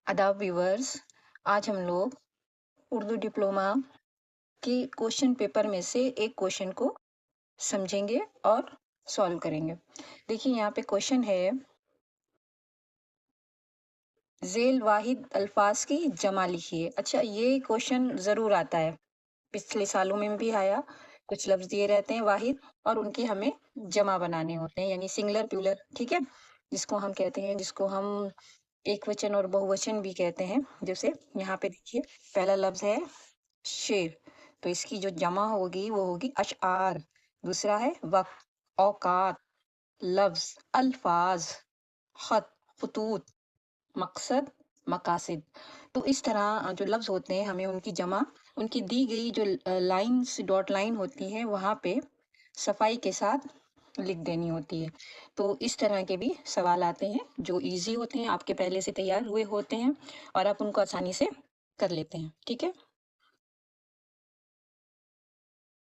आदाब व्यूअर्स, आज हम लोग उर्दू डिप्लोमा के क्वेश्चन पेपर में से एक क्वेश्चन को समझेंगे और सॉल्व करेंगे। देखिए यहाँ पे क्वेश्चन है, ज़ेल वाहिद अल्फाज की जमा लिखिए। अच्छा, ये क्वेश्चन ज़रूर आता है, पिछले सालों में भी आया। कुछ लफ्ज़ दिए रहते हैं वाहिद और उनकी हमें जमा बनाने होते हैं, यानी सिंगुलर प्लूरल, ठीक है, जिसको हम कहते हैं, जिसको हम एक वचन और बहुवचन भी कहते हैं। जैसे यहाँ पे देखिए, पहला लफ्ज़ है शेर, तो इसकी जो जमा होगी वो होगी अशआर। दूसरा है वक्त, औकात, लफ्ज़, अल्फाज, खत, खतूत, मकसद, मकासिद। तो इस तरह जो लफ्ज़ होते हैं, हमें उनकी जमा, उनकी दी गई जो लाइन्स, डॉट लाइन होती है, वहाँ पे सफाई के साथ लिख देनी होती है। तो इस तरह के भी सवाल आते हैं जो इजी होते हैं, आपके पहले से तैयार हुए होते हैं और आप उनको आसानी से कर लेते हैं। ठीक है।